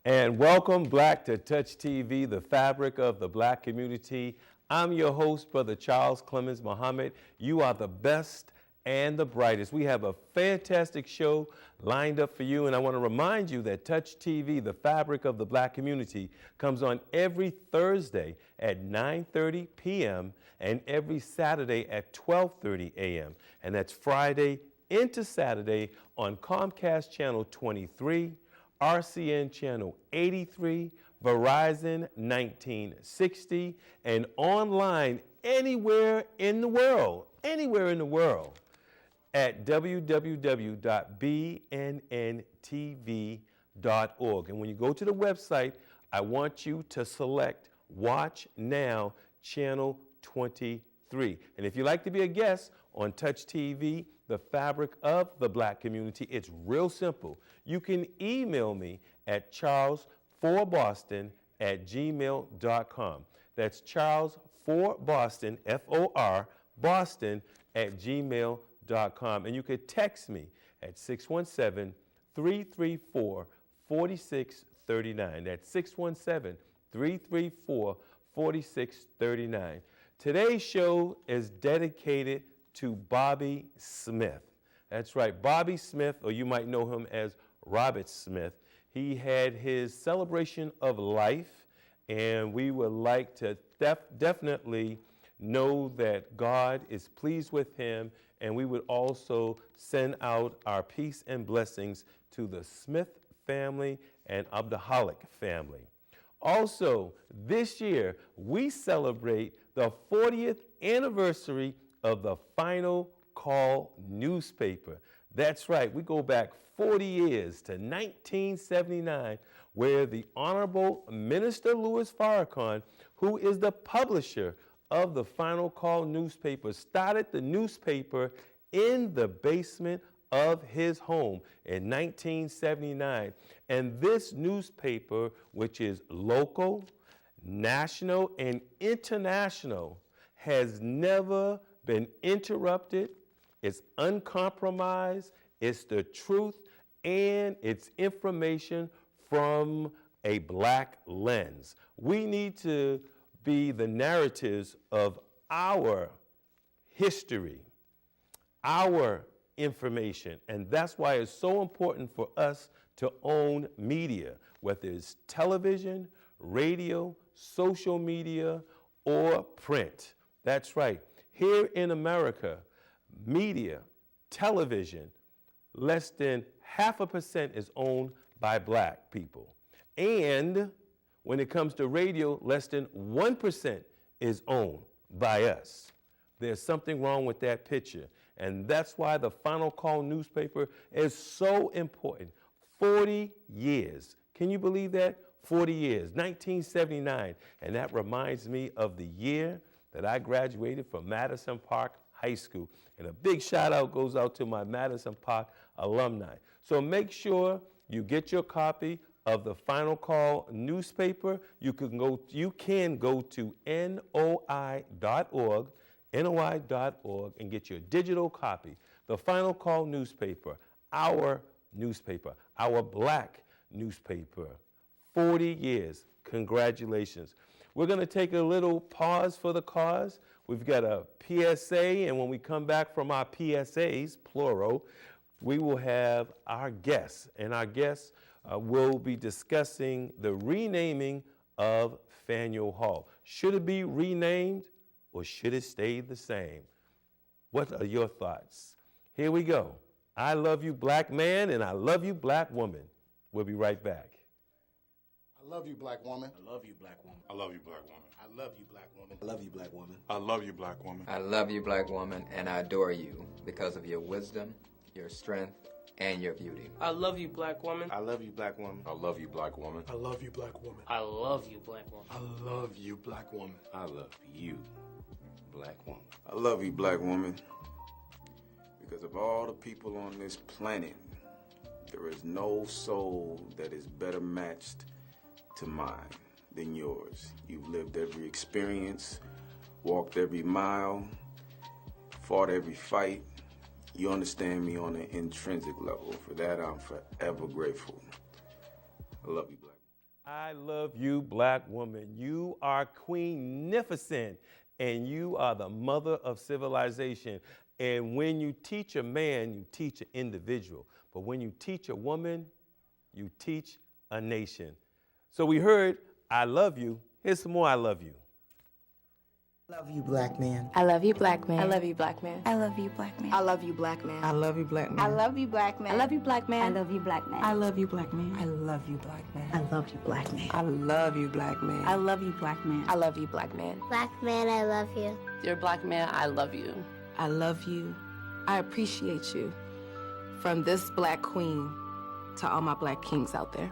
And welcome back to Touch TV, the fabric of the black community. I'm your host, Brother Charles Clemons Muhammad. You are the best and the brightest. We have a fantastic show lined up for you, and I want to remind you that Touch TV, the fabric of the black community, comes on every Thursday at 9:30 p.m. and every Saturday at 12:30 a.m. And that's Friday into Saturday on Comcast Channel 23, RCN Channel 83, Verizon 1960, and online anywhere in the world at www.bnntv.org. And when you go to the website, I want you to select Watch Now Channel 23. And if you'd like to be a guest on Touch TV, the fabric of the black community, it's real simple. You can email me at charles4boston@gmail.com. That's charles4boston, F-O-R, Boston@gmail.com. And you could text me at 617-334-4639. That's 617-334-4639. Today's show is dedicated to Bobby Smith. That's right, Bobby Smith, or you might know him as Robert Smith. He had his celebration of life, and we would like to definitely know that God is pleased with him, and we would also send out our peace and blessings to the Smith family and Abdahalik family. Also, this year, we celebrate the 40th anniversary of the Final Call newspaper. That's right, we go back 40 years to 1979, where the Honorable Minister Louis Farrakhan, who is the publisher of the Final Call newspaper, started the newspaper in the basement of his home in 1979. And this newspaper, which is local, national, and international, has never been interrupted. It's uncompromised, it's the truth, and it's information from a black lens. We need to be the narratives of our history, our information, and that's why it's so important for us to own media, whether it's television, radio, social media, or print. That's right. Here in America, media, television, less than 0.5% is owned by black people. And when it comes to radio, less than 1% is owned by us. There's something wrong with that picture. And that's why the Final Call newspaper is so important. 40 years. Can you believe that? 40 years, 1979. And that reminds me of the year that I graduated from Madison Park High School. And a big shout out goes out to my Madison Park alumni. So make sure you get your copy of the Final Call newspaper. You can go to NOI.org, and get your digital copy. The Final Call newspaper, our black newspaper. 40 years. Congratulations. We're going to take a little pause for the cause. We've got a PSA, and when we come back from our PSAs, plural, we will have our guests, and our guests will be discussing the renaming of Faneuil Hall. Should it be renamed, or should it stay the same? What are your thoughts? Here we go. I love you, black man, and I love you, black woman. We'll be right back. I love you, black woman. I love you, black woman. I love you, black woman. I love you, black woman. I love you, black woman. I love you, black woman. I love you, black woman, and I adore you because of your wisdom, your strength, and your beauty. I love you, black woman. I love you, black woman. I love you, black woman. I love you, black woman. I love you, black woman. I love you, black woman. I love you, black woman. I love you, black woman, because of all the people on this planet, there is no soul that is better matched to mine. than yours. You've lived every experience, walked every mile, fought every fight. You understand me on an intrinsic level. For that, I'm forever grateful. I love you, Black. I love you, black woman. You are queen-nificent, and you are the mother of civilization. And when you teach a man, you teach an individual. But when you teach a woman, you teach a nation. So we heard, I love you. Here's some more I love you. I love you, black man. I love you, black man. I love you, black man. I love you, black man. I love you, black man. I love you, black man. I love you, black man. I love you, black man. I love you, black man. I love you, black man. I love you, black man. I love you, black man. I love you, black man. I love you, black man. I love you, black man. Black man, I love you. Dear black man, I love you. I love you. I appreciate you. From this black queen to all my black kings out there.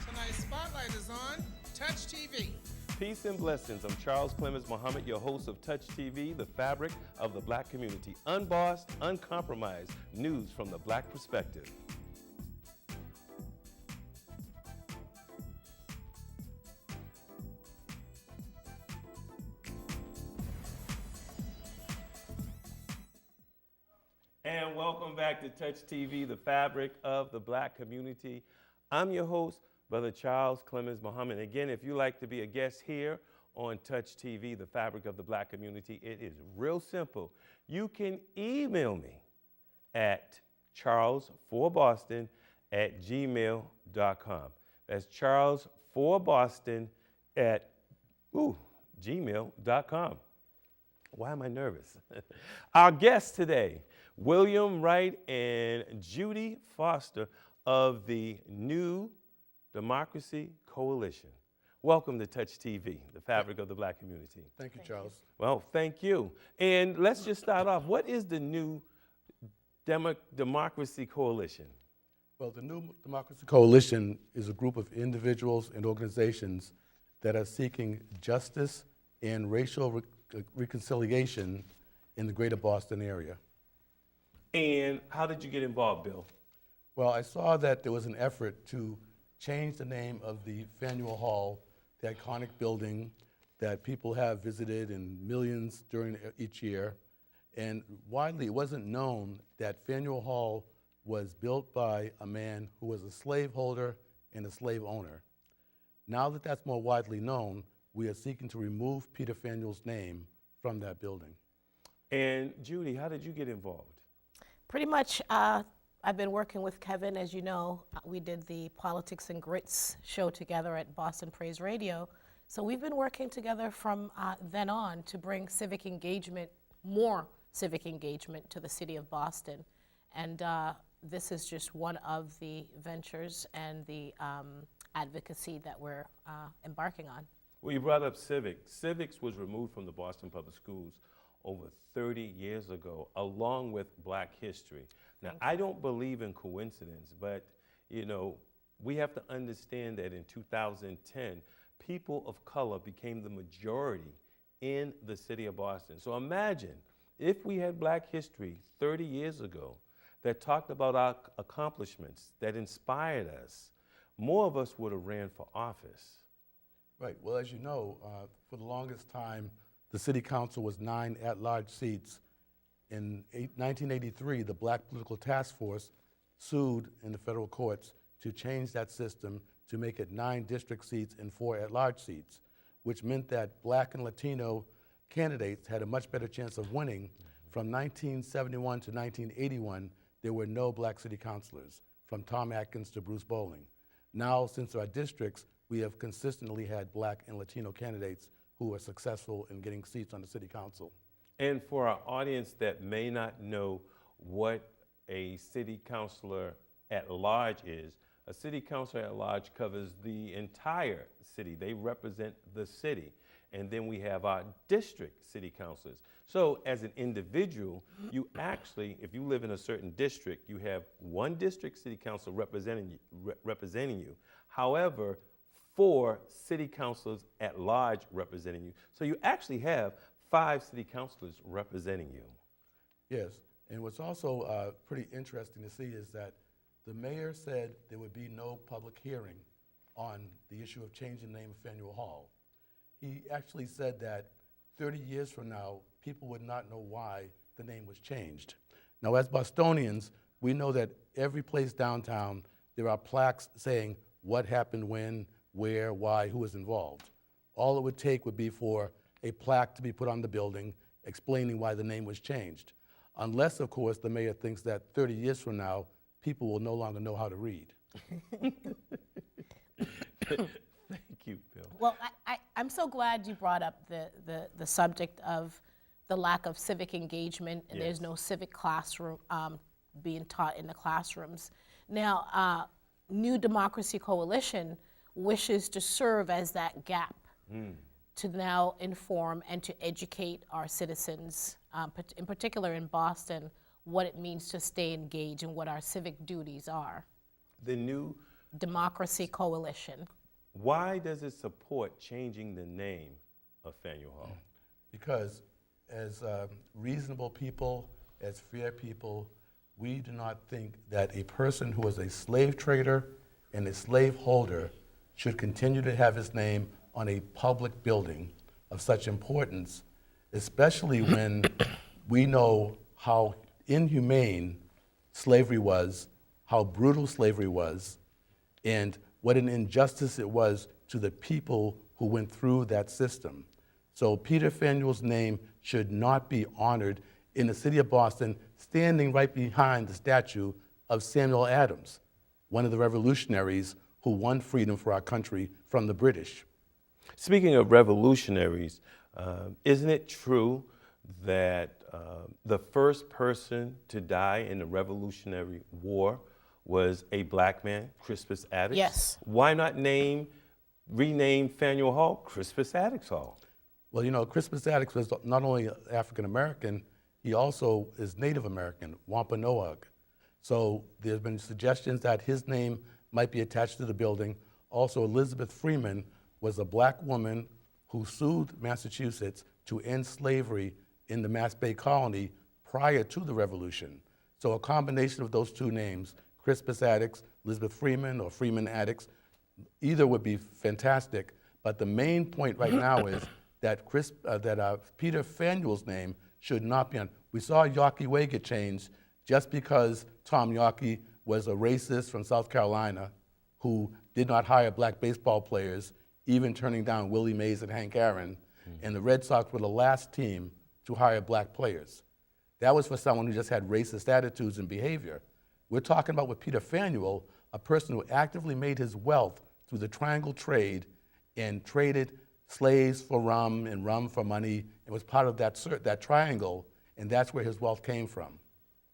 Tonight's spotlight is on Touch TV. Peace and blessings. I'm Charles Clemons Muhammad, your host of Touch TV, the fabric of the black community. Unbossed, uncompromised news from the black perspective. And welcome back to Touch TV, the fabric of the black community. I'm your host, Brother Charles Clemons Muhammad. Again, if you like to be a guest here on Touch TV, the fabric of the black community, it is real simple. You can email me at charles4boston@gmail.com. That's charles4boston@gmail.com. Why am I nervous? Our guests today, William Wright and Judy Foster of the New Democracy Coalition. Welcome to Touch TV, the fabric of the black community. Thank you, Charles. Well, thank you. And let's just start off. What is the New Democracy Coalition? Well, the New Democracy Coalition is a group of individuals and organizations that are seeking justice and racial reconciliation in the greater Boston area. And how did you get involved, Bill? Well, I saw that there was an effort to change the name of the Faneuil Hall, the iconic building that people have visited in millions during each year. And widely, it wasn't known that Faneuil Hall was built by a man who was a slaveholder and a slave owner. Now that that's more widely known, we are seeking to remove Peter Faneuil's name from that building. And Judy, how did you get involved? Pretty much, I've been working with Kevin. As you know, we did the Politics and Grits show together at Boston Praise Radio. So we've been working together from then on to bring civic engagement, more civic engagement to the city of Boston. And this is just one of the ventures and the advocacy that we're embarking on. Well, you brought up civics. Civics was removed from the Boston Public Schools over 30 years ago, along with black history. Now, I don't believe in coincidence, but, you know, we have to understand that in 2010, people of color became the majority in the city of Boston. So imagine if we had black history 30 years ago that talked about our accomplishments, that inspired us, more of us would have ran for office. Right. Well, as you know, for the longest time, the city council was 9 at-large seats. In 1983, the Black Political Task Force sued in the federal courts to change that system to make it 9 district seats and 4 at-large seats, which meant that black and Latino candidates had a much better chance of winning. From 1971 to 1981, there were no black city councilors, from Tom Atkins to Bruce Bowling. Now, since our districts, we have consistently had black and Latino candidates who are successful in getting seats on the city council. And for our audience that may not know what a city councilor at large is, a city councilor at large covers the entire city. They represent the city. And then we have our district city councilors. So as an individual, you actually, if you live in a certain district, you have one district city council representing you. However, 4 city councilors at large representing you. So you actually have 5 city councilors representing you. Yes, and what's also pretty interesting to see is that the mayor said there would be no public hearing on the issue of changing the name of Faneuil Hall. He actually said that 30 years from now, people would not know why the name was changed. Now, as Bostonians, we know that every place downtown, there are plaques saying what happened when, where, why, who was involved. All it would take would be for a plaque to be put on the building explaining why the name was changed. Unless, of course, the mayor thinks that 30 years from now, people will no longer know how to read. Thank you, Bill. Well, I'm so glad you brought up the subject of the lack of civic engagement, and there's no civic classroom being taught in the classrooms. Now, New Democracy Coalition wishes to serve as that gap to now inform and to educate our citizens, in particular in Boston, what it means to stay engaged and what our civic duties are. The New Democracy Coalition. Why does it support changing the name of Faneuil Hall? Because as reasonable people, as fair people, we do not think that a person who is a slave trader and a slave holder should continue to have his name on a public building of such importance, especially when we know how inhumane slavery was, how brutal slavery was, and what an injustice it was to the people who went through that system. So Peter Faneuil's name should not be honored in the city of Boston, standing right behind the statue of Samuel Adams, one of the revolutionaries who won freedom for our country from the British. Speaking of revolutionaries, isn't it true that the first person to die in the Revolutionary War was a black man, Crispus Attucks? Yes. Why not rename Faneuil Hall Crispus Attucks Hall? Well, you know, Crispus Attucks was not only African American, he also is Native American, Wampanoag. So there's been suggestions that his name might be attached to the building. Also, Elizabeth Freeman was a black woman who sued Massachusetts to end slavery in the Mass Bay Colony prior to the Revolution. So a combination of those two names, Crispus Attucks, Elizabeth Freeman, or Freeman Attucks, either would be fantastic. But the main point right now is that Peter Faneuil's name should not be on. We saw Yawkey Way get changed just because Tom Yawkey was a racist from South Carolina who did not hire black baseball players, even turning down Willie Mays and Hank Aaron. And the Red Sox were the last team to hire black players. That was for someone who just had racist attitudes and behavior. We're talking about with Peter Faneuil, a person who actively made his wealth through the triangle trade and traded slaves for rum and rum for money. It was part of that triangle, and that's where his wealth came from.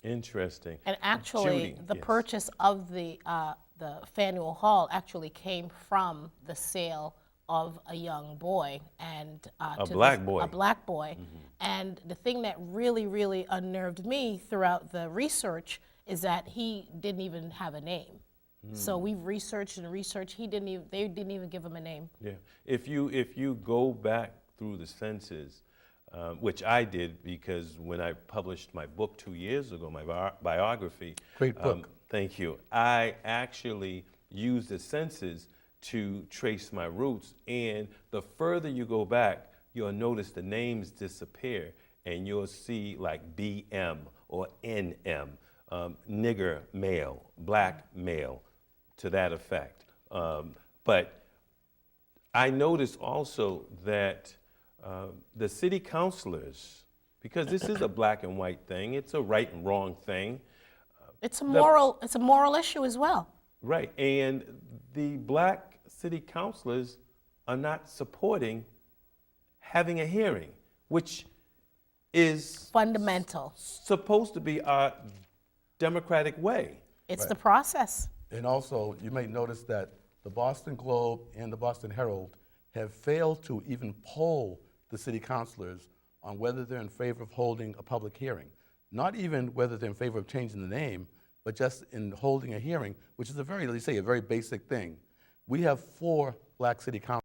Interesting. And actually, Judy, the yes. purchase of the Faneuil Hall actually came from the sale of a young boy and A black boy. And the thing that really, really unnerved me throughout the research is that he didn't even have a name. So we've researched and researched. They didn't even give him a name. Yeah. If you go back through the census, which I did because when I published my book 2 years ago, my biography. Great book. Thank you. I actually used the census to trace my roots, and the further you go back, you'll notice the names disappear, and you'll see like BM or NM, nigger male, black male, to that effect. But I noticed also that the city councilors, because this is a black and white thing, it's a right and wrong thing. It's a moral issue as well. Right, and the black city councilors are not supporting having a hearing, which is fundamental, supposed to be our democratic way. It's the process. And also, you may notice that the Boston Globe and the Boston Herald have failed to even poll the city councilors on whether they're in favor of holding a public hearing. Not even whether they're in favor of changing the name, but just in holding a hearing, which is a very basic thing. We have 4 black city councilors.